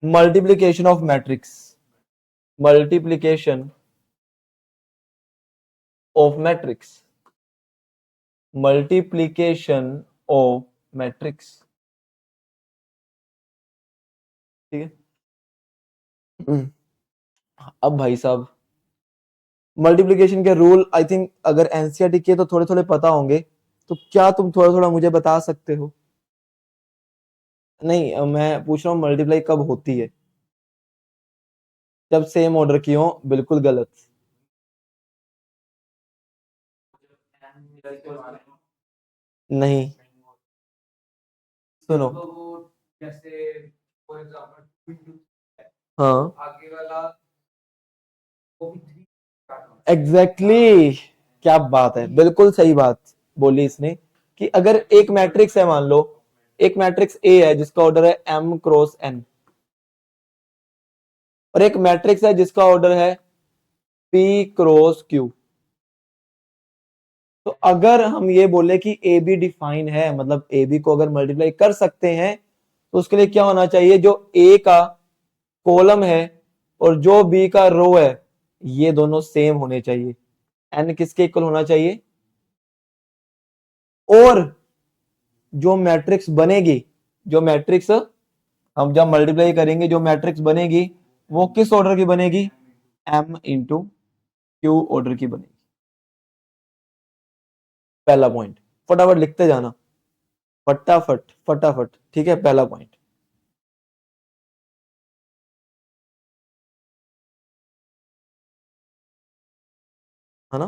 Multiplication of matrix, multiplication of matrix, multiplication of matrix. ठीक है। अब भाई साहब मल्टीप्लिकेशन के रूल आई थिंक अगर एनसीईआरटी के तो थोड़े थोड़े पता होंगे, तो क्या तुम थोड़ा थोड़ा मुझे बता सकते हो? नहीं, मैं पूछ रहा हूँ मल्टीप्लाई कब होती है? जब सेम ऑर्डर की हो। बिल्कुल गलत। नहीं, सुनो। हाँ, एग्जैक्टली exactly, क्या बात है, बिल्कुल सही बात बोली इसने कि अगर एक मैट्रिक्स है, मान लो एक मैट्रिक्स ए है जिसका ऑर्डर है एम क्रॉस एन, और एक मैट्रिक्स है जिसका ऑर्डर है पी क्रॉस क्यू। तो अगर हम ये बोले कि ए बी डिफाइन है, मतलब ए बी को अगर मल्टीप्लाई कर सकते हैं, तो उसके लिए क्या होना चाहिए? जो ए का कॉलम है और जो बी का रो है, ये दोनों सेम होने चाहिए। एन किसके इक्वल होना चाहिए? और जो मैट्रिक्स बनेगी, जो मैट्रिक्स हम जब मल्टीप्लाई करेंगे, जो मैट्रिक्स बनेगी वो किस ऑर्डर की बनेगी? एम इंटू क्यू ऑर्डर की बनेगी। पहला पॉइंट, फटाफट लिखते जाना, फटाफट फटाफट। ठीक है, पहला पॉइंट। है ना?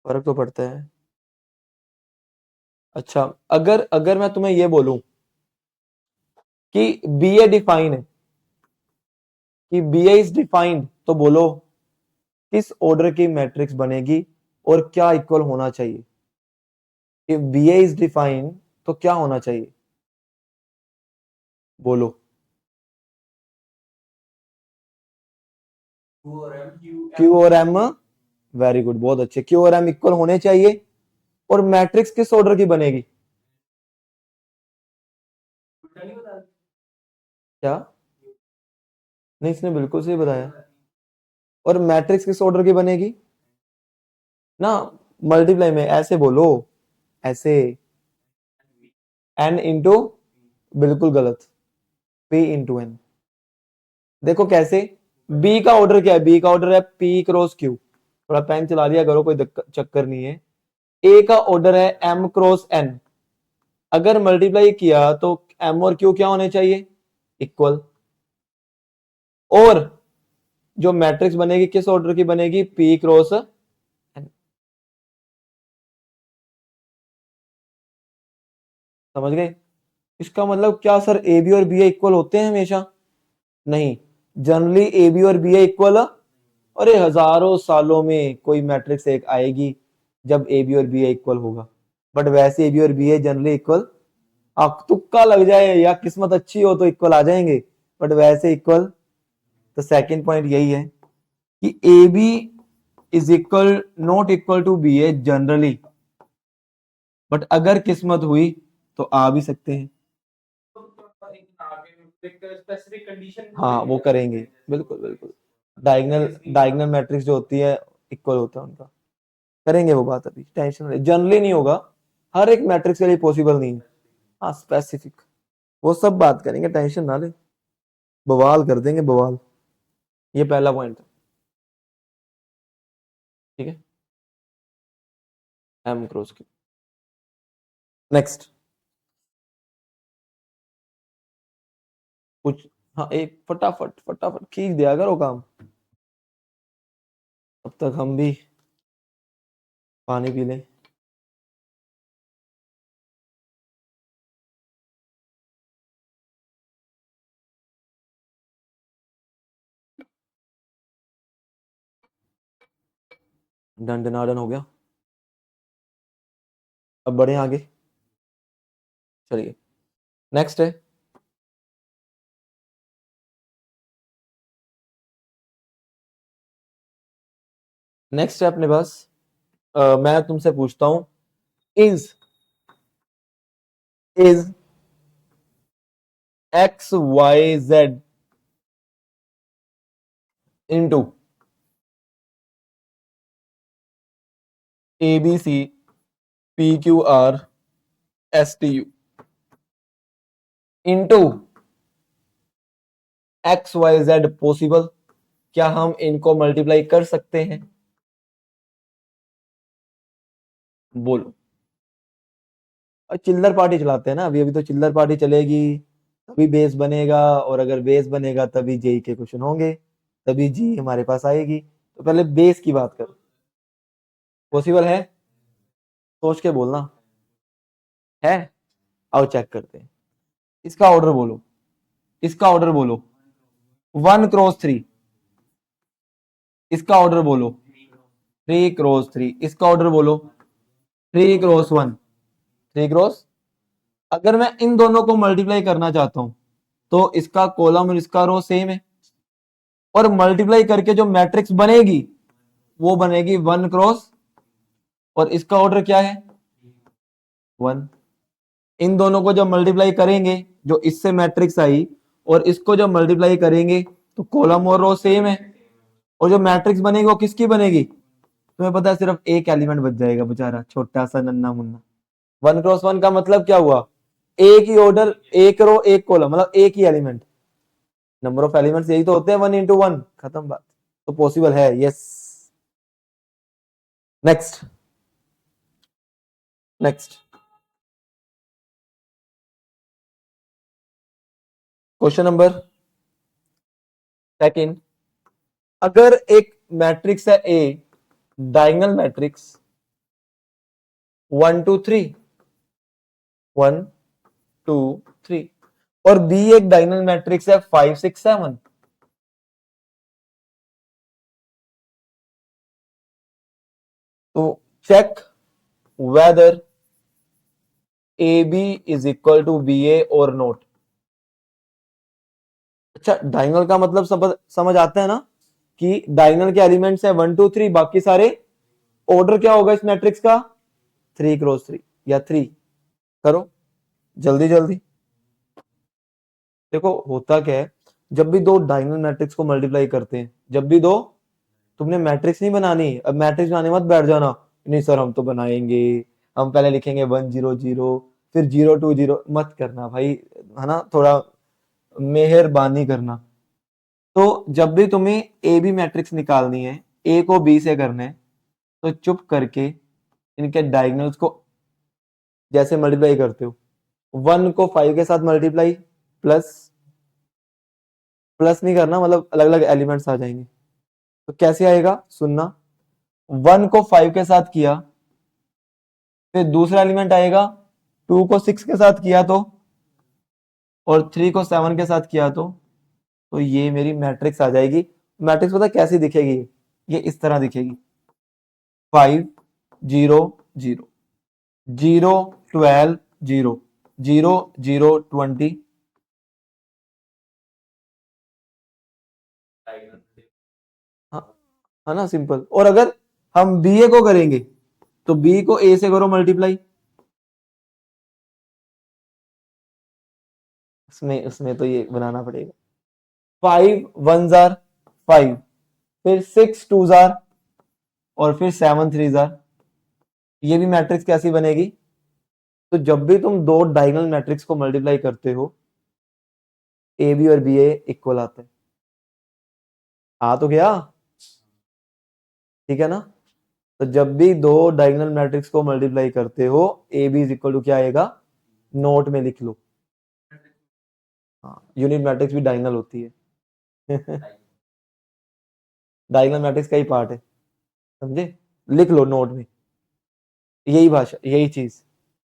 फर्क तो पड़ता है। अच्छा, अगर अगर मैं तुम्हें ये बोलूं कि बी ए डिफाइन है, कि बी ए इज डिफाइंड, तो बोलो किस ऑर्डर की मैट्रिक्स बनेगी और क्या इक्वल होना चाहिए? कि बी ए इज डिफाइंड तो क्या होना चाहिए? बोलो। क्यू और एम, वेरी गुड, बहुत अच्छे। क्यू और एम इक्वल होने चाहिए। और मैट्रिक्स किस ऑर्डर की बनेगी? क्या? नहीं, इसने बिल्कुल सही बताया। और मैट्रिक्स किस ऑर्डर की बनेगी ना? मल्टीप्लाई में ऐसे बोलो, ऐसे, एन इंटू, बिल्कुल गलत, पी इंटू एन। देखो कैसे, बी का ऑर्डर क्या है? बी का ऑर्डर है पी क्रॉस क्यू। थोड़ा पेन चला लिया करो, कोई चक्कर नहीं है। ए का ऑर्डर है एम क्रॉस एन। अगर मल्टीप्लाई किया तो एम और क्यू क्या होने चाहिए? इक्वल। और जो मैट्रिक्स बनेगी किस ऑर्डर की बनेगी? P cross N. समझ गए? इसका मतलब क्या सर, ए बी और बी ए इक्वल होते हैं हमेशा? नहीं, जनरली ए बी और बी ए इक्वल, अरे हजारों सालों में कोई मैट्रिक्स एक आएगी जब ए बी और बी ए इक्वल होगा। बट वैसे ए बी और बी ए जनरली इक्वल, आप तुक्का लग जाए या किस्मत अच्छी हो तो इक्वल आ जाएंगे, बट वैसे इक्वल। तो सेकंड पॉइंट यही है कि A B is equal not equal to B A generally, but अगर किस्मत हुई तो आ भी सकते हैं। हाँ, वो करेंगे, बिल्कुल बिल्कुल। डायगनल डायगनल मैट्रिक्स जो होती है इक्वल होता है उनका। करेंगे वो बात, अभी टेंशन, जनरली नहीं होगा, हर एक मैट्रिक्स के लिए पॉसिबल नहीं है। हाँ, स्पेसिफिक, वो सब बात करेंगे, टेंशन ना ले, बवाल कर देंगे बवाल। ये पहला पॉइंट है। ठीक है, एम क्रॉस की। नेक्स्ट, कुछ, हाँ, एक फटाफट फटाफट खींच दिया करो काम। अब तक हम भी पानी पी लें। डन डनाडन हो गया। अब बढ़े आगे, चलिए। नेक्स्ट है, नेक्स्ट है अपने पास, मैं तुमसे पूछता हूं, is is X Y Z into A B C P Q R S T U into X Y Z possible. क्या हम इनको मल्टीप्लाई कर सकते हैं? बोलो। और चिल्लर पार्टी चलाते हैं ना अभी, अभी तो चिल्लर पार्टी चलेगी, तभी बेस बनेगा, और अगर बेस बनेगा तभी जेई के क्वेश्चन होंगे, तभी जी हमारे पास आएगी। तो पहले बेस की बात करो। पॉसिबल है? सोच के बोलना। है? आओ चेक करते हैं। इसका ऑर्डर बोलो, इसका ऑर्डर बोलो। 1 क्रॉस 3। इसका ऑर्डर बोलो 3 क्रॉस 3। इसका ऑर्डर बोलो 3 क्रॉस 1। 3 क्रॉस। अगर मैं इन दोनों को मल्टीप्लाई करना चाहता हूं तो इसका कॉलम और इसका रो सेम है, और मल्टीप्लाई करके जो मैट्रिक्स बनेगी वो बनेगी 1 क्रॉस, और इसका ऑर्डर क्या है? 1। इन दोनों को जब मल्टीप्लाई करेंगे, जो इससे मैट्रिक्स आई और इसको जब मल्टीप्लाई करेंगे, तो कॉलम और रो सेम है, और जो मैट्रिक्स बनेगी वो किसकी बनेगी? तुम्हें पता है सिर्फ एक एलिमेंट बच जाएगा बेचारा, छोटा सा नन्ना मुन्ना। 1 क्रॉस 1 का मतलब क्या हुआ? एक ही ऑर्डर, एक रो एक कॉलम, मतलब एक ही एलिमेंट। नंबर ऑफ एलिमेंट्स यही तो होते हैं, 1 × 1, खत्म बात। तो पॉसिबल है, yes. Next, next question number second. अगर एक मैट्रिक्स है ए, डायगोनल मैट्रिक्स 1 2 3, 1 2 3, और बी एक डायगोनल मैट्रिक्स है 5 6 7, तो check whether A B is equal to B A और नोट। अच्छा, डायगोनल का मतलब समझ आता है ना, कि डायगोनल के एलिमेंट्स है 1 2 3, बाकी सारे। ऑर्डर क्या होगा इस मैट्रिक्स का? 3 क्रॉस 3 या 3। करो जल्दी जल्दी। देखो होता क्या है, जब भी दो डायगोनल मैट्रिक्स को मल्टीप्लाई करते हैं, जब भी दो, तुमने मैट्रिक्स नहीं बनानी। अब मैट्रिक्स बनाने मत बैठ जाना, नहीं सर हम तो बनाएंगे, हम पहले लिखेंगे 1 0 0, फिर 0 2 0, मत करना भाई, है ना, थोड़ा मेहरबानी करना। तो जब भी तुम्हें ए बी मैट्रिक्स निकालनी है, ए को बी से करना है, तो चुप करके इनके डायगोनल्स को जैसे मल्टीप्लाई करते हो, 1 को 5 के साथ मल्टीप्लाई, प्लस, प्लस नहीं करना, मतलब अलग अलग एलिमेंट्स आ जाएंगे। तो कैसे आएगा सुनना, 1 को 5 के साथ किया, फिर दूसरा एलिमेंट आएगा, 2 को 6 के साथ किया और 3 को 7 के साथ किया, तो ये मेरी मैट्रिक्स आ जाएगी। मैट्रिक्स पता कैसी दिखेगी? ये इस तरह दिखेगी, 5 0 0, 0 12 0 0 0 20। हाँ, है ना सिंपल। और अगर हम बी ए को करेंगे, तो बी को ए से करो मल्टीप्लाई, उसमें उसमें तो ये बनाना पड़ेगा, 5 1 जार 5, फिर 6 2 जार, और फिर 7 3 जार। ये भी मैट्रिक्स कैसी बनेगी? तो जब भी तुम दो डायगोनल मैट्रिक्स को मल्टीप्लाई करते हो, ए बी और बी ए इक्वल आते हैं। आ तो गया? ठीक है ना? तो जब भी दो डायगोनल मैट्रिक्स को मल्टीप्लाई करते हो, A B is equal to क्या आएगा? नोट में लिख लो। हाँ, यूनिट मैट्रिक्स भी डायगोनल होती है। डायगोनल मैट्रिक्स का ही पार्ट है, समझे? लिख लो नोट में, यही भाषा, यही चीज,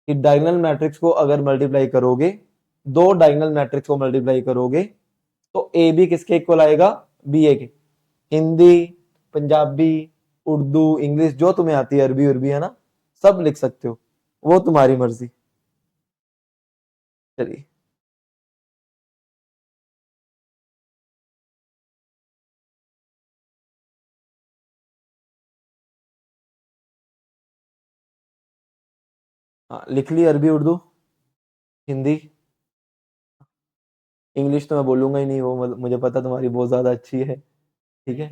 कि डायगोनल मैट्रिक्स को अगर मल्टीप्लाई करोगे, दो डायगोनल मैट्रिक्स को मल्टीप्लाई करोगे, तो ए बी किसके इक्वल आएगा? बी ए के। हिंदी, पंजाबी, उर्दू, इंग्लिश, जो तुम्हें आती है, अरबी उर्बी, है ना, सब लिख सकते हो, वो तुम्हारी मर्जी। चलिए, हाँ लिख ली, अरबी उर्दू हिंदी। इंग्लिश तो मैं बोलूंगा ही नहीं, वो मुझे पता तुम्हारी बहुत ज्यादा अच्छी है। ठीक है,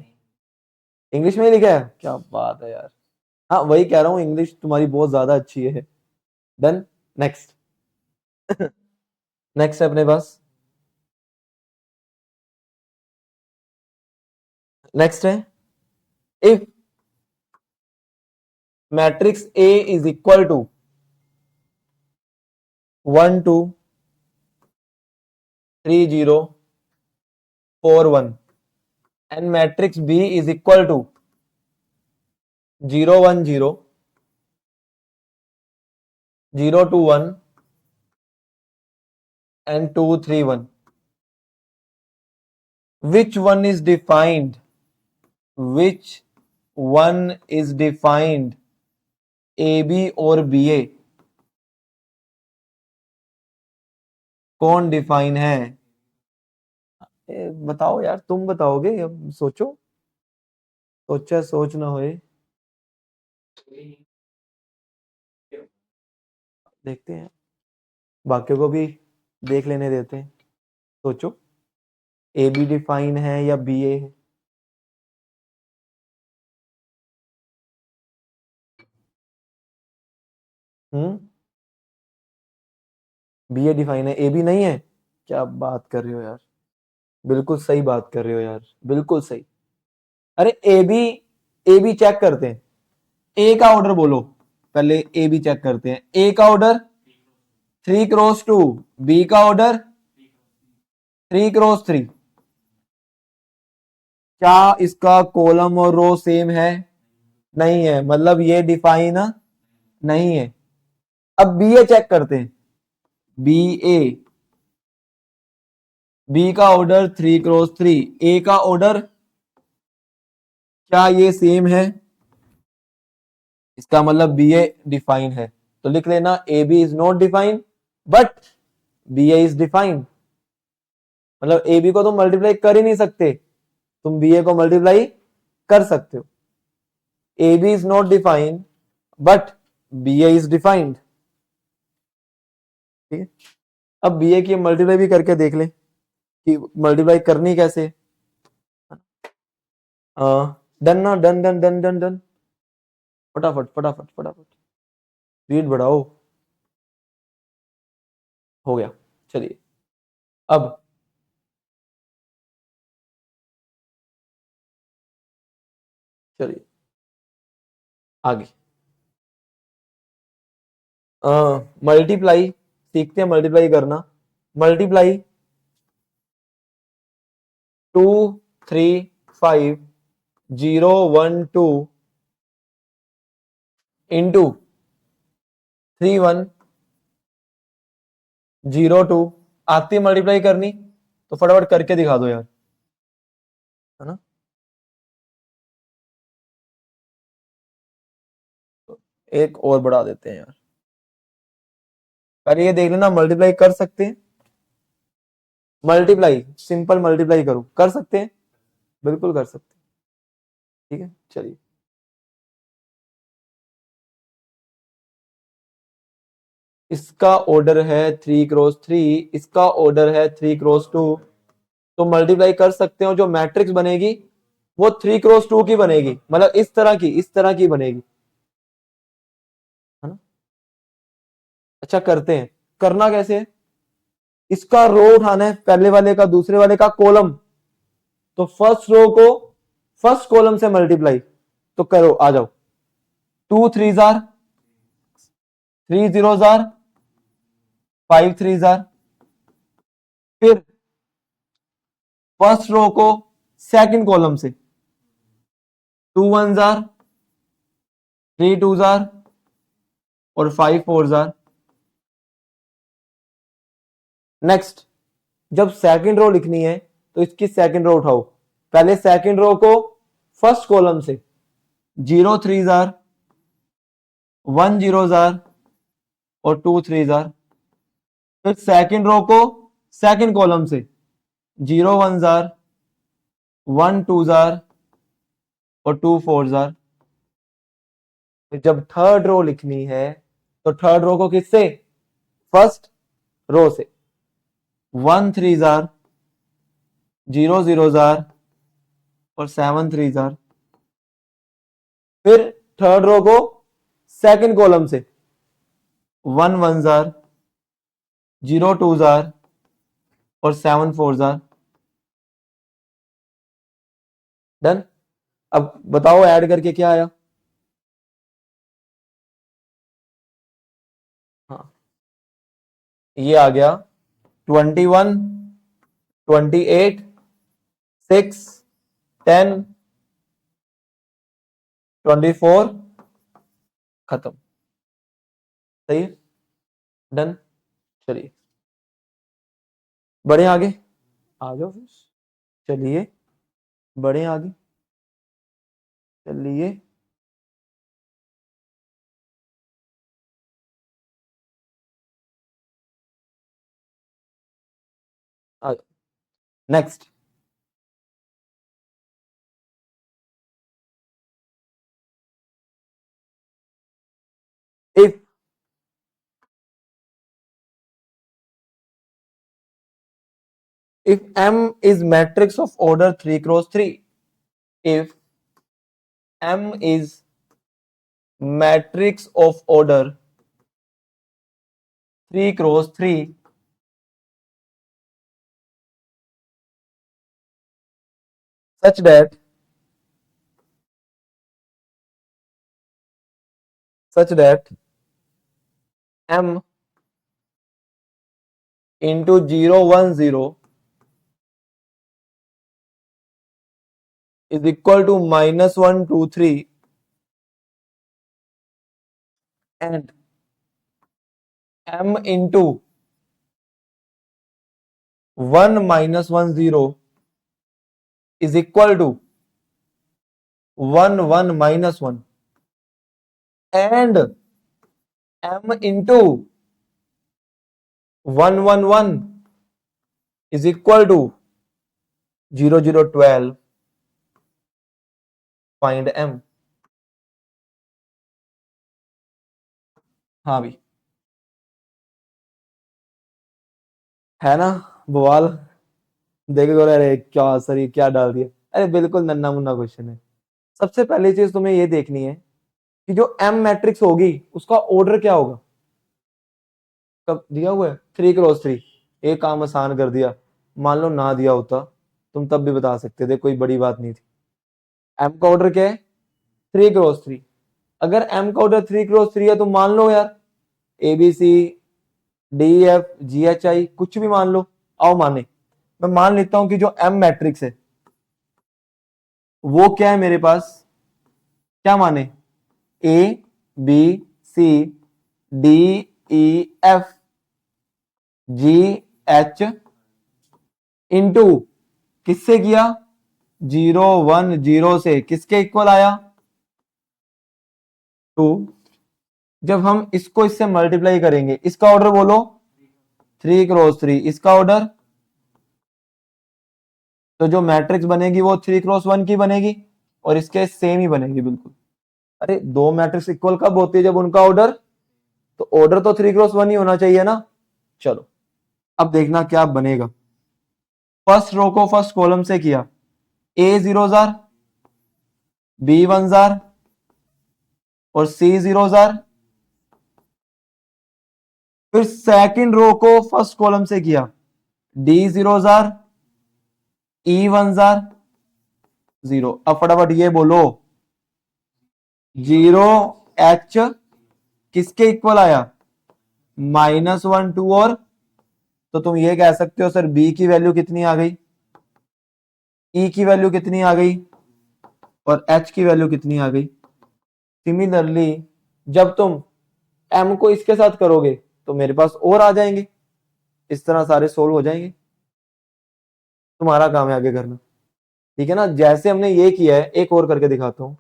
इंग्लिश में ही लिखा है, क्या बात है यार। हाँ वही कह रहा हूँ, इंग्लिश तुम्हारी बहुत ज्यादा अच्छी है। डन। नेक्स्ट। नेक्स्ट है अपने पास, नेक्स्ट है, if matrix A is equal to 1 2 3 0 4 1 and matrix B is equal to 0 1 0 0 2 1 and 2 3 1, which one is defined, which one is defined, A B और बी ए, कौन डिफाइन है? बताओ यार, तुम बताओगे, अब सोचो, सोचा सोच ना होए। देखते हैं, बाकियों को भी देख लेने देते हैं। सोचो, ए बी डिफाइन है या बी ए है? हम्म, बी ए डिफाइन है, ए बी नहीं है? क्या बात कर रहे हो यार, बिल्कुल सही बात कर रहे हो यार, बिल्कुल सही। अरे ए बी चेक करते हैं, ए का ऑर्डर बोलो, पहले ए बी चेक करते हैं। ए का ऑर्डर 3 क्रॉस 2, बी का ऑर्डर 3 क्रॉस 3। क्या इसका कॉलम और रो सेम है? नहीं है, मतलब ये डिफाइन नहीं है। अब बी ए चेक करते हैं, बी ए, बी का ऑर्डर 3 क्रॉस 3, ए का ऑर्डर, क्या ये सेम है? इसका मतलब बी ए डिफाइन है, तो लिख लेना A B is not defined but B A is defined. मतलब ए बी को तुम मल्टीप्लाई कर ही नहीं सकते, तुम बी ए को मल्टीप्लाई कर सकते हो। A B is not defined but B A is defined. ठीक है, अब बी ए की मल्टीप्लाई भी करके देख ले कि मल्टीप्लाई करनी कैसे। डन ना, done done done done done, फटाफट फटाफट फटाफट, स्पीड बढ़ाओ। हो गया, चलिए अब चलिए आगे। मल्टीप्लाई सीखते हैं, मल्टीप्लाई करना। Multiply 2 3 5 0 1 2 into 3 1 0 2। आती मल्टीप्लाई करनी तो फटाफट करके दिखा दो यार, है ना। तो एक और बढ़ा देते हैं यार, पहले ये देख लेना मल्टीप्लाई कर सकते हैं। मल्टीप्लाई, सिंपल मल्टीप्लाई करो, कर सकते हैं, बिल्कुल कर सकते हैं। ठीक है, चलिए इसका ऑर्डर है 3 क्रॉस 3, इसका ऑर्डर है 3 क्रॉस 2, तो मल्टीप्लाई कर सकते हो। जो मैट्रिक्स बनेगी वो 3 क्रॉस 2 की बनेगी, मतलब इस तरह की, इस तरह की बनेगी, है ना। अच्छा करते हैं, करना कैसे है, इसका रो उठाना है, पहले वाले का दूसरे वाले का कॉलम, तो फर्स्ट रो को फर्स्ट कॉलम से मल्टीप्लाई, तो करो, आ जाओ। 2 3 3 0 5 3, फिर फर्स्ट रो को सेकंड कॉलम से, 2 1 और 5 4। नेक्स्ट, जब सेकंड रो लिखनी है तो इसकी सेकंड रो उठाओ, पहले सेकंड रो को फर्स्ट कॉलम से, 0 3 1 0 और 2 3। फिर सेकंड रो को सेकंड कॉलम से, 0 1 1 2 और 2 4। जब थर्ड रो लिखनी है तो थर्ड रो को किससे, फर्स्ट रो से, 1 3 जार, 0 0 जार और 7 3 जार। फिर थर्ड रो को सेकंड कॉलम से 1 1 जार, 0 2 जार और 7 4 जार। डन। अब बताओ ऐड करके क्या आया। हाँ, ये आ गया 21 28 6 10 24 खत्म। सही है। डन। चलिए बढ़े आगे, आ जाओ फिर। चलिए बढ़े आगे, चलिए। Next, if M is matrix of order 3 cross 3, if M is matrix of order 3 cross 3, such that M into 0 1 0 is equal to -1 2 3 and M into 1 -1 0 is equal to 1 1 -1 and M into 1 1 1 is equal to 0 0 12, find M। हाँ भी है ना बवाल। देखो अरे क्या sir ये क्या डाल दिया। अरे बिल्कुल नन्ना मुन्ना क्वेश्चन है। सबसे पहली चीज तुम्हें ये देखनी है कि जो एम मैट्रिक्स होगी उसका ऑर्डर क्या होगा। कब दिया हुआ है 3 क्रॉस 3, एक काम आसान कर दिया। मान लो ना दिया होता तुम तब भी बता सकते थे, कोई बड़ी बात नहीं थी। एम का ऑर्डर क्या है 3 क्रॉस 3। अगर एम का ऑर्डर 3 क्रॉस 3 है तो मान लो यार A B C D F G H I कुछ भी मान लो। आओ माने, मैं मान लेता हूं कि जो एम मैट्रिक्स है वो क्या है मेरे पास, क्या माने A B C D E F G H into किससे किया 0 1 0 से किसके इक्वल आया 2। जब हम इसको इससे मल्टीप्लाई करेंगे इसका ऑर्डर बोलो 3 क्रॉस 3, इसका ऑर्डर तो जो मैट्रिक्स बनेगी वो 3 क्रॉस 1 की बनेगी और इसके सेम ही बनेगी बिल्कुल। अरे दो मैट्रिक्स इक्वल कब होती है जब उनका ऑर्डर, तो ऑर्डर तो 3 क्रॉस 1 ही होना चाहिए ना। चलो अब देखना क्या बनेगा। फर्स्ट रो को फर्स्ट कॉलम से किया ए 0 जार बी 1 जार और सी 0 जार। फिर सेकंड रो को फर्स्ट कॉलम से किया डी 0 जार ई 1 जार 0। अब फटाफट ये बोलो 0 एच किसके इक्वल आया -1 2 और, तो तुम ये कह सकते हो सर बी की वैल्यू कितनी आ गई, ई की वैल्यू कितनी आ गई और एच की वैल्यू कितनी आ गई। सिमिलरली जब तुम एम को इसके साथ करोगे तो मेरे पास और आ जाएंगे, इस तरह सारे सोल्व हो जाएंगे। तुम्हारा काम है आगे करना, ठीक है ना। जैसे हमने ये किया है एक और करके दिखाता हूं।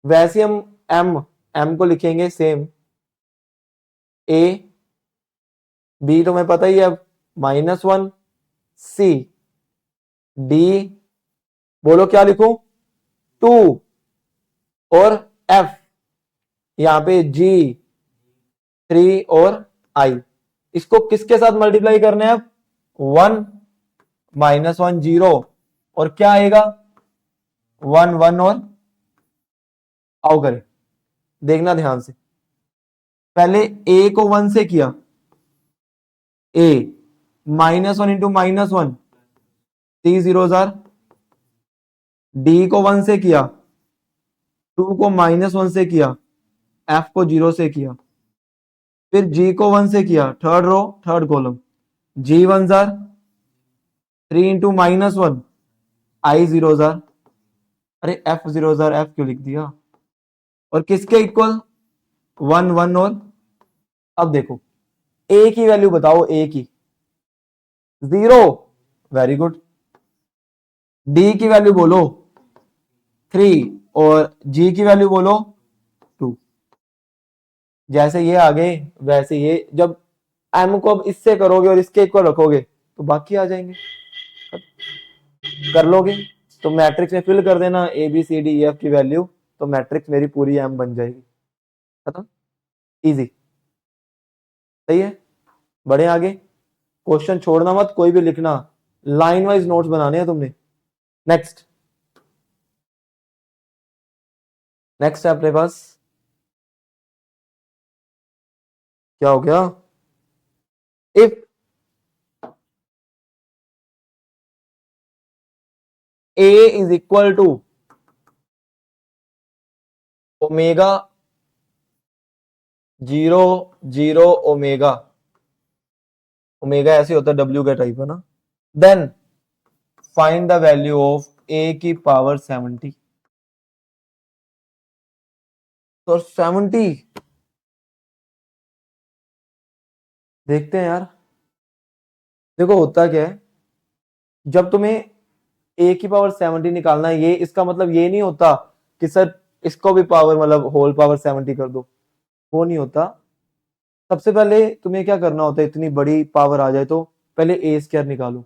वैसे हम एम को लिखेंगे सेम ए बी तो मैं पता ही है -1 सी डी बोलो क्या लिखूं 2 और एफ यहां पे जी 3 और आई। इसको किसके साथ मल्टीप्लाई करना है अब 1 -1 0 और क्या आएगा 1 1 और आओ करें, देखना ध्यान से। पहले ए को 1 से किया, ए -1 इंटू -1 3 0 जार, डी को 1 से किया, 2 को -1 से किया, एफ को 0 से किया, फिर जी को 1 से किया, थर्ड रो थर्ड कॉलम, जी 1 जार 3 इंटू -1 आई 0 जार, अरे एफ 0 जार, एफ क्यों लिख दिया, और किसके इक्वल 1 1 और अब देखो ए की वैल्यू बताओ, ए की 0, वेरी गुड, डी की वैल्यू बोलो 3 और जी की वैल्यू बोलो 2। जैसे ये आ गए वैसे ये जब एम को अब इससे करोगे और इसके इक्वल रखोगे तो बाकी आ जाएंगे, कर लोगे तो मैट्रिक्स में फिल कर देना A B C D E F की वैल्यू, तो मैट्रिक्स मेरी पूरी एम बन जाएगी, खत्म, इजी, सही है। बढ़े आगे, क्वेश्चन छोड़ना मत, कोई भी लिखना, लाइन वाइज नोट्स बनाने हैं तुमने। नेक्स्ट नेक्स्ट है अपने पास, क्या हो गया, if A is equal to omega 0 0 omega, omega ऐसे होता है डब्ल्यू का टाइप है ना, then find the value of A की पावर 70, तो 70 देखते हैं यार। देखो होता क्या है, जब तुम्हें ए की पावर 70 निकालना है, ये इसका मतलब ये नहीं होता कि सर इसको भी पावर मतलब होल पावर 70 कर दो, वो नहीं होता। सबसे पहले तुम्हें क्या करना होता है, इतनी बड़ी पावर आ जाए तो पहले ए स्क्वायर निकालो,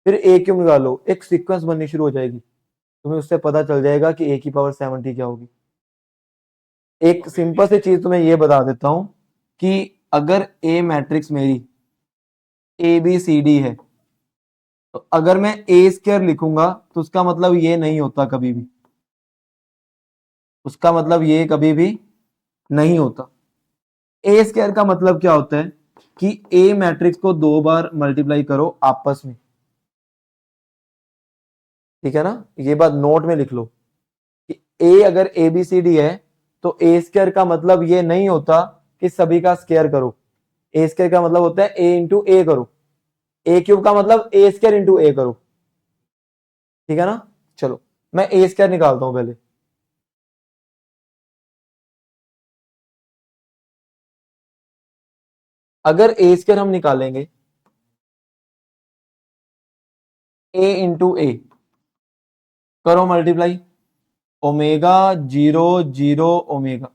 फिर ए क्यूब निकालो, एक सीक्वेंस बननी शुरू हो जाएगी, तुम्हें उससे पता चल जाएगा कि ए की पावर 70 क्या होगी। एक सिंपल सी चीज तुम्हें ये बता देता हूं कि अगर ए मैट्रिक्स मेरी ए बी सी डी है, तो अगर मैं ए स्क्वायर लिखूंगा तो उसका मतलब ये नहीं होता कभी भी, उसका मतलब ये कभी भी नहीं होता। ए स्क्वायर का मतलब क्या होता है कि ए मैट्रिक्स को 2 बार मल्टीप्लाई करो आपस में, ठीक है ना, ये बात नोट में लिख लो कि ए अगर ए बी सी डी है तो ए स्क्वायर का मतलब ये नहीं होता कि सभी का स्क्वायर करो, ए स्क्वायर का मतलब होता है ए इंटू ए करो, ए क्यूब का मतलब ए स्क्वायर इंटू ए करो, ठीक है ना। चलो मैं ए स्क्वायर निकालता हूं पहले, अगर ए स्क्वायर हम निकालेंगे ए इंटू ए, करो multiply, omega 0 0 omega,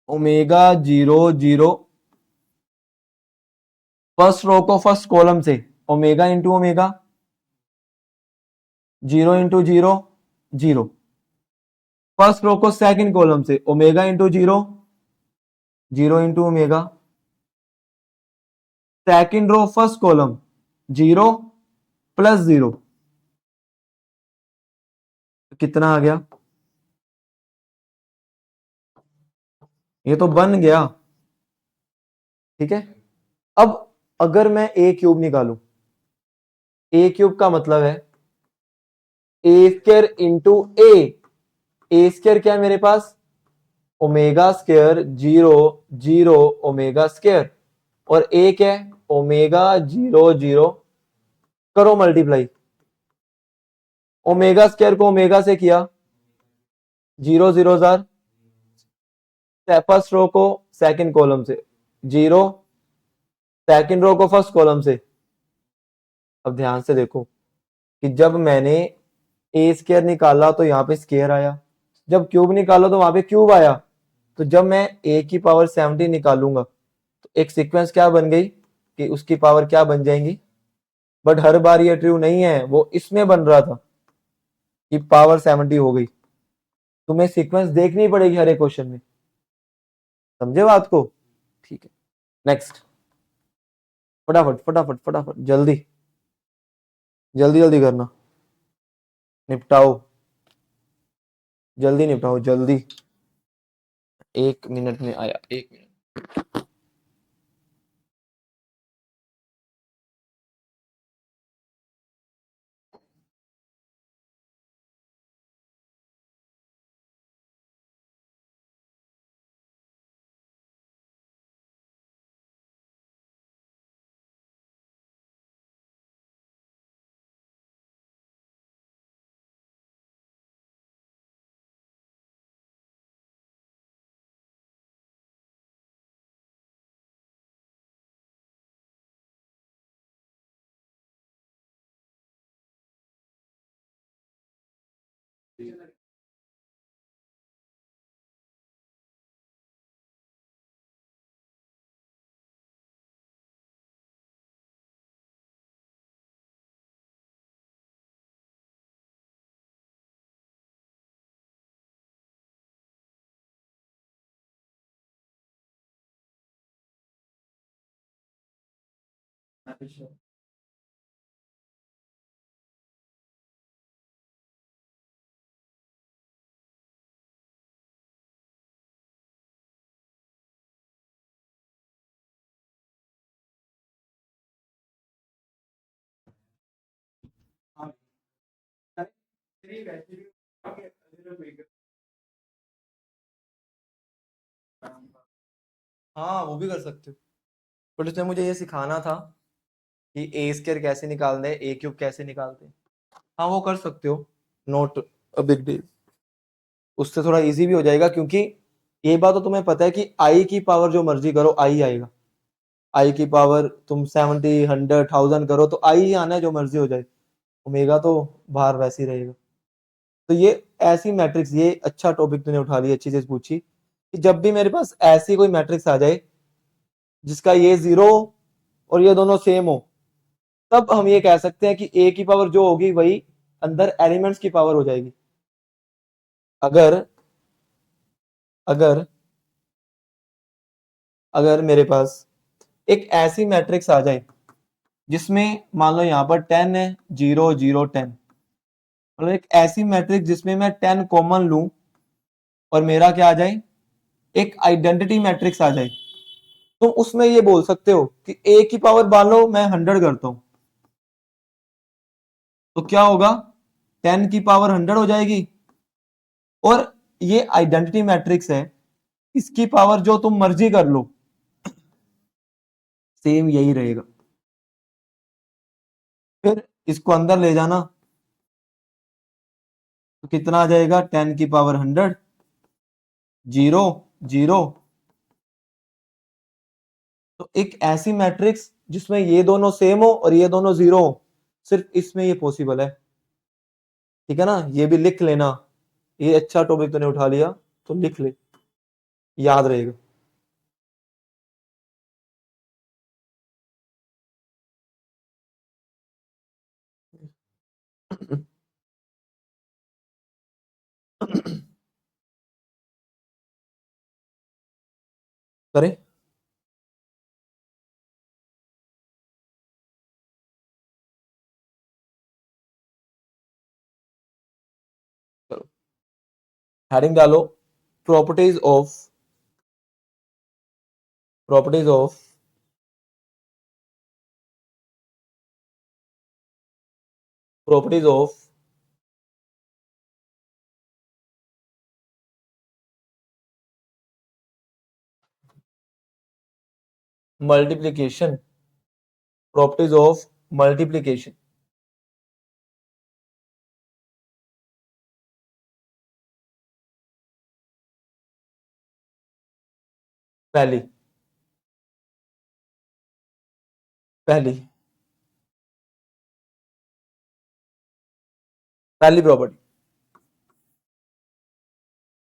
omega 0 0, first row को फर्स्ट कॉलम से omega into omega, 0 into 0 0, first row को सेकंड कॉलम से omega into 0 0 into omega, second row first column 0 plus 0, कितना आ गया, ये तो बन गया, ठीक है। अब अगर मैं ए क्यूब निकालूं, ए क्यूब का मतलब है A square into A, A square क्या है मेरे पास ओमेगा स्क्वायर 0 0 ओमेगा स्क्वायर, और ए क्या है ओमेगा 0 0, करो मल्टीप्लाई, ओमेगा स्क्वायर को ओमेगा से किया 0 0 जार, फर्स्ट रो को सेकंड कॉलम से 0, सेकंड रो को फर्स्ट कॉलम से। अब ध्यान से देखो कि जब मैंने ए स्क्वायर निकाला तो यहां पे स्क्वायर आया, जब क्यूब निकाला तो वहां पे क्यूब आया, तो जब मैं ए की पावर 70 निकालूंगा तो एक सीक्वेंस क्या बन गई कि उसकी पावर क्या बन जाएंगी, बट हर बार ये ट्रू नहीं है, वो इसमें बन रहा था कि पावर 70 हो गई, तुम्हें सीक्वेंस देखनी पड़ेगी हर एक क्वेश्चन में, समझे बात को, ठीक है। नेक्स्ट फटाफट फटाफट फटाफट, जल्दी जल्दी जल्दी करना, निपटाओ, जल्दी निपटाओ जल्दी। 1 मिनट में आया, 1 मिनट। हाँ वो भी कर सकते हो, बट उसने मुझे ये सिखाना था कि ए स्क्वायर कैसे निकालते हैं, ए क्यूब कैसे निकालते हैं। हाँ वो कर सकते हो, नॉट अ बिग डील। उससे थोड़ा इजी भी हो जाएगा, क्योंकि ये बात तो तुम्हें पता है कि आई की पावर जो मर्जी करो आई आएगा। आई की पावर तुम 70 100 1000 करो तो आई ही आना है, जो मर्जी हो जाए। ओमेगा तो बाहर वैसे ही रहेगा। तो ये ऐसी मैट्रिक्स, ये अच्छा टॉपिक तूने उठा लिया, अच्छी चीज पूछी कि जब भी मेरे पास ऐसी कोई मैट्रिक्स आ जाए जिसका ये जीरो और ये दोनों सेम हो, तब हम ये कह सकते हैं कि ए की पावर जो होगी वही अंदर एलिमेंट्स की पावर हो जाएगी। अगर अगर अगर मेरे पास एक ऐसी मैट्रिक्स आ जाए जिसमें मान लो यहाँ पर 10 है, 0 0 10, मतलब एक ऐसी मैट्रिक्स जिसमें मैं 10 कॉमन लूं और मेरा क्या आ जाए, एक आइडेंटिटी मैट्रिक्स आ जाए, तो उसमें ये बोल सकते हो कि ए की पावर मान लो मैं 100 करता हूं, तो क्या होगा, 10 की पावर 100 हो जाएगी। और ये आइडेंटिटी मैट्रिक्स है, इसकी पावर जो तुम मर्जी कर लो सेम यही रहेगा। फिर इसको अंदर ले जाना, तो कितना आ जाएगा, 10 की पावर 100, 0 0। तो एक ऐसी मैट्रिक्स जिसमें ये दोनों सेम हो और ये दोनों जीरो हो, सिर्फ इसमें ये पॉसिबल है। ठीक है ना, ये भी लिख लेना, ये अच्छा टॉपिक तूने उठा लिया, तो लिख ले, याद रहेगा। करें, चलो हेडिंग डालो, properties of properties of properties of multiplication, properties of multiplication. पहली पहली पहली property,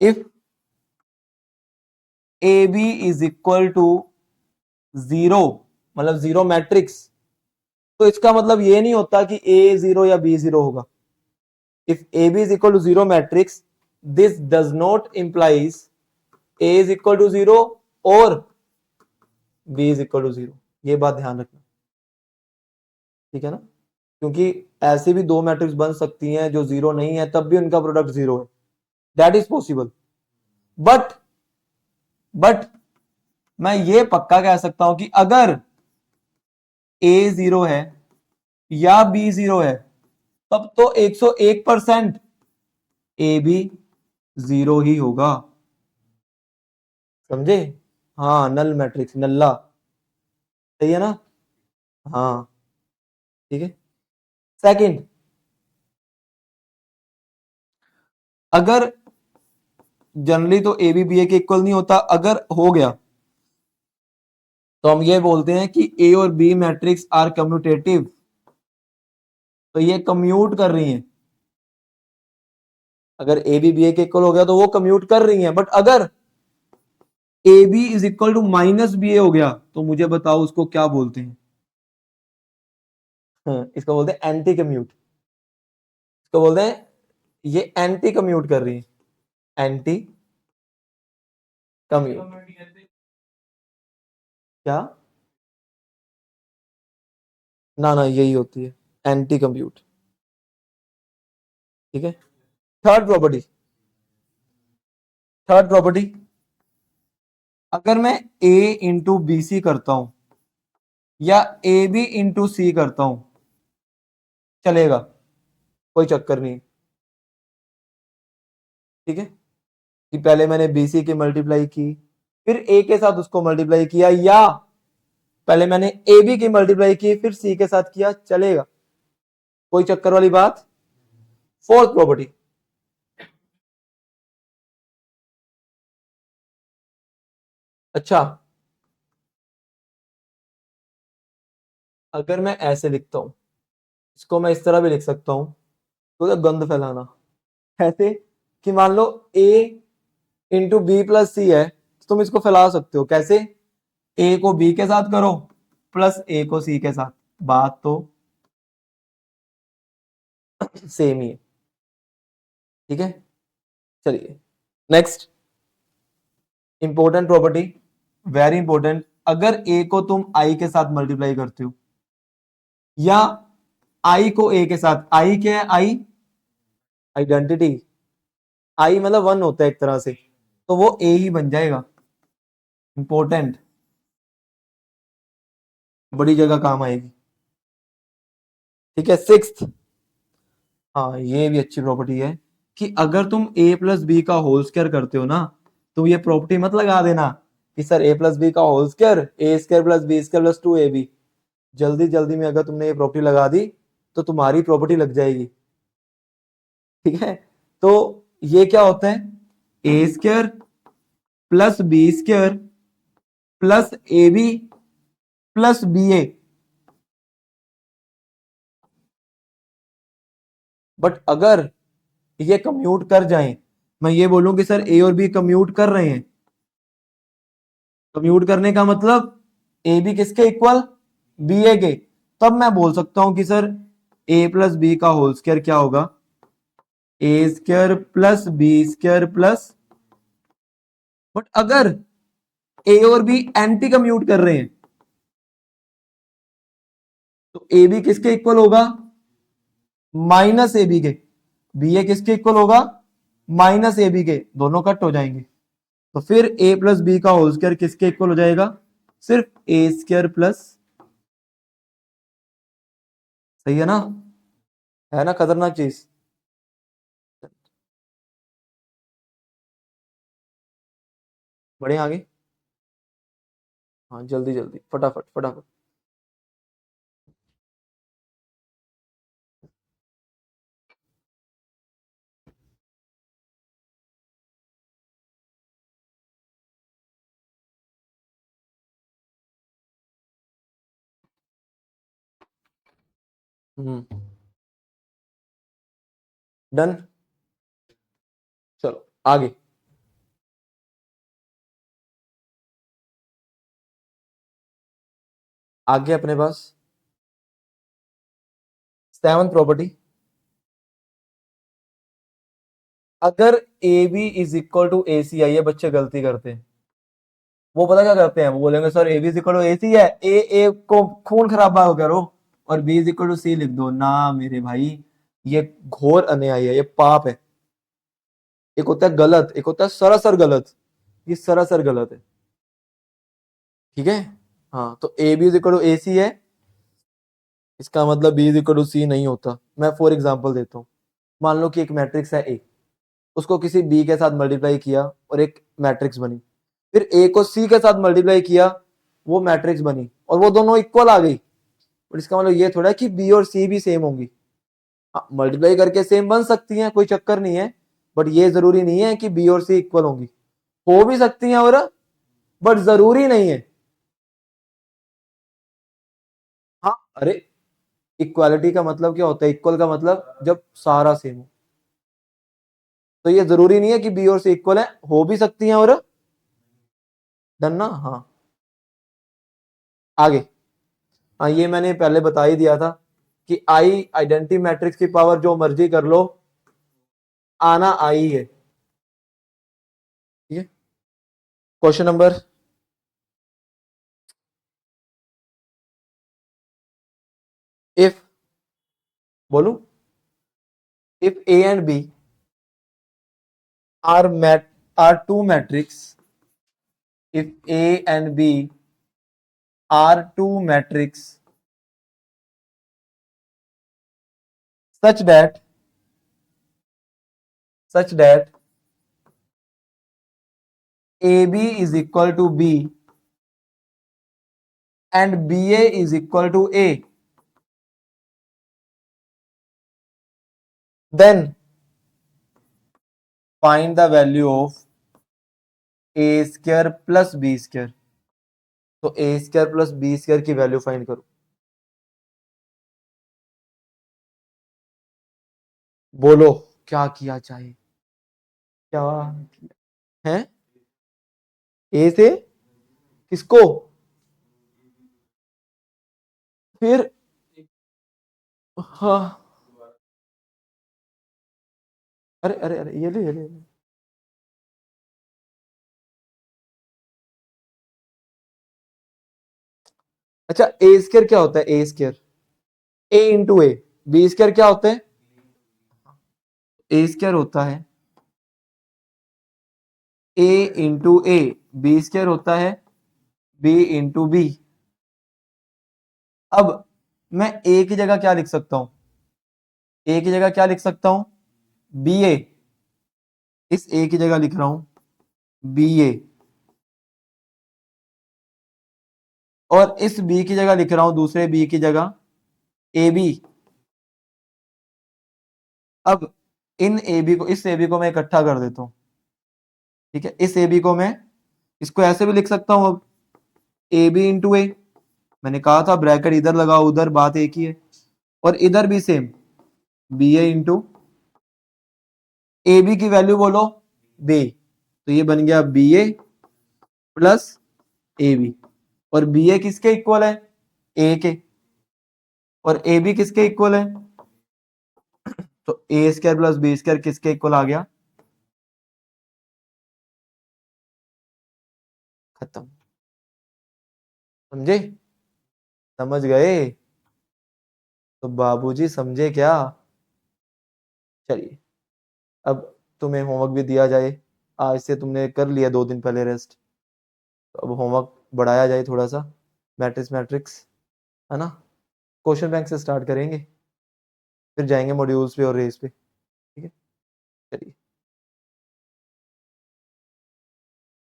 if A B is equal to zero, मतलब जीरो मैट्रिक्स, तो इसका मतलब ये नहीं होता कि ए जीरो या बी जीरो होगा। If A B is equal to zero matrix, this does not implies A is equal to zero और B is equal to zero. ये बात ध्यान रखना। ठीक है ना, क्योंकि ऐसे भी दो मैट्रिक्स बन सकती हैं जो जीरो नहीं है तब भी उनका प्रोडक्ट जीरो है, दैट इज पॉसिबल। बट मैं ये पक्का कह सकता हूं कि अगर ए जीरो है या बी जीरो है तब तो 101% ए भी जीरो ही होगा, समझे? हाँ, नल मैट्रिक्स, नल्ला, सही है ना? हाँ, ठीक है। सेकंड, अगर जनरली तो ए बी बी ए के इक्वल नहीं होता, अगर हो गया तो हम ये बोलते हैं कि ए और बी मैट्रिक्स आर कम्यूटेटिव, तो ये कम्यूट कर रही हैं। अगर ए बी बी ए के इक्वल हो गया तो वो कम्यूट कर रही हैं, बट अगर A B is equal to minus B A हो गया तो मुझे बताओ उसको क्या बोलते हैं? इसको बोलते हैं एंटी कम्यूट। इसको बोलते हैं ये एंटी कम्यूट कर रही है, एंटी कम्यूट। क्या? ना ना, यही होती है एंटी कम्यूट, ठीक है। थर्ड प्रॉपर्टी, थर्ड प्रॉपर्टी, अगर मैं ए इंटू बी सी करता हूं या ए बी इंटू सी करता हूं चलेगा, कोई चक्कर नहीं, ठीक है। कि पहले मैंने बी सी की मल्टीप्लाई की फिर ए के साथ उसको मल्टीप्लाई किया, या पहले मैंने ए बी की मल्टीप्लाई की फिर सी के साथ किया, चलेगा, कोई चक्कर वाली बात। फोर्थ प्रॉपर्टी, अच्छा, अगर मैं ऐसे लिखता हूं, इसको मैं इस तरह भी लिख सकता हूं, तो गंद फैलाना, ऐसे कि मान लो ए इंटू बी प्लस सी है तो तुम इसको फैला सकते हो कैसे? ए को बी के साथ करो प्लस ए को सी के साथ, बात तो सेम ही है, ठीक है। चलिए next, important property, very important, अगर ए को तुम आई के साथ मल्टीप्लाई करते हो या आई को ए के साथ, आई क्या है? आई आइडेंटिटी, आई मतलब वन होता है एक तरह से, तो वो ए ही बन जाएगा, इंपॉर्टेंट, बड़ी जगह काम आएगी, ठीक है। सिक्स्थ, हाँ ये भी अच्छी प्रॉपर्टी है कि अगर तुम ए प्लस बी का होल स्क्वायर करते हो ना, तो ये प्रॉपर्टी मत लगा देना कि सर ए प्लस बी का whole square A square plus B square plus two A B, जल्दी जल्दी में अगर तुमने ये प्रॉपर्टी लगा दी तो तुम्हारी प्रॉपर्टी लग जाएगी, ठीक है। तो ये क्या होता है? A square plus B square plus A B plus B A, but अगर ये कम्यूट कर जाएं, मैं ये बोलूं कि सर ए और बी कम्यूट कर रहे हैं, कम्यूट करने का मतलब ए बी किसके इक्वल? बी ए के, तब मैं बोल सकता हूं कि सर ए प्लस बी का होल स्क्वायर क्या होगा? A square plus B square plus, but अगर ए और बी एंटी कम्यूट कर रहे हैं तो ए बी किसके इक्वल होगा? माइनस ए बी के, बी ए किसके इक्वल होगा? माइनस ए बी के, दोनों कट हो जाएंगे, तो फिर ए प्लस बी का होल स्क्वायर किसके इक्वल हो जाएगा? सिर्फ ए स्क्वायर प्लस, सही है ना खतरनाक चीज। बढ़े आगे, हाँ जल्दी जल्दी फटाफट फटाफट। हम्म, डन, चलो आगे। आगे अपने पास सेवंथ प्रॉपर्टी, अगर A B is equal to A C आई, ये बच्चे गलती करते हैं, वो पता क्या करते हैं? वो बोलेंगे sir A B is equal to A C है, ए ए को खून खराबा करो और B is equal to C लिख दो ना मेरे भाई, ये घोर अन्याय है, ये पाप है। एक होता है गलत, एक होता है सरासर गलत, ये सरासर गलत है। ठीक है, हाँ तो A B is equal to A C है, इसका मतलब B is equal to C नहीं होता। मैं फॉर एग्जांपल देता हूँ, मान लो कि एक मैट्रिक्स है ए, उसको किसी बी के साथ मल्टीप्लाई किया और एक मैट्रिक्स बनी, फिर ए को सी के साथ मल्टीप्लाई किया, वो मैट्रिक्स बनी और वो दोनों इक्वल आ गई। और इसका मतलब ये थोड़ा है कि बी और सी भी सेम होंगी। मल्टीप्लाई करके सेम बन सकती हैं, कोई चक्कर नहीं है, बट ये जरूरी नहीं है कि बी और सी इक्वल होंगी। हो भी सकती हैं और, बट जरूरी नहीं है। हाँ अरे, इक्वालिटी का मतलब क्या होता है, इक्वल का मतलब जब सारा सेम हो। तो ये जरूरी नहीं है कि बी और सी इक्वल है, हो भी सकती हैं और, डन ना। हाँ आगे, हाँ ये मैंने पहले बता ही दिया था कि आई आइडेंटिटी मैट्रिक्स की पावर जो मर्जी कर लो, आना आई है। ठीक है, क्वेश्चन नंबर, इफ, बोलू, if A and B are two matrix, if A and B are two matrix such that AB is equal to B and BA is equal to A, then find the value of A square plus B square। तो A square plus B square की value find करो। बोलो क्या किया जाए, क्या है, ए से किसको, फिर हाँ, अरे अरे अरे ये ले। अच्छा ए स्क्वायर क्या होता है, A square A into A, B square क्या होता है, ए स्क्वायर होता है ए इंटू ए, बी स्क्वायर होता है बी इंटू बी। अब मैं ए की जगह क्या लिख सकता हूं, ए की जगह क्या लिख सकता हूं, बी ए, इस ए की जगह लिख रहा हूं बी ए, और इस बी की जगह लिख रहा हूं, दूसरे बी की जगह ए बी। अब इन ए बी को, इस ए बी को मैं इकट्ठा कर देता हूं। ठीक है, इस ए बी को मैं, इसको ऐसे भी लिख सकता हूं, अब ए बी इंटू ए, मैंने कहा था ब्रैकेट इधर लगाओ उधर, बात एक ही है। और इधर भी same, B A into A B की वैल्यू बोलो बी, तो ये बन गया B A plus A B. और बी ए किसके इक्वल है, ए के, और ए बी किसके इक्वल है, तो ए स्क्वायर प्लस बी स्क्वायर किसके इक्वल आ गया, खत्म। समझे, समझ गए, तो बाबूजी समझे क्या। चलिए, अब तुम्हें होमवर्क भी दिया जाए, आज से तुमने कर लिया 2 दिन पहले रेस्ट, तो अब होमवर्क बढ़ाया जाए थोड़ा सा, मैट्रिक्स मैट्रिक्स है ना, क्वेश्चन बैंक से स्टार्ट करेंगे, फिर जाएंगे मॉड्यूल्स पे और रेस पे। ठीक है, चलिए।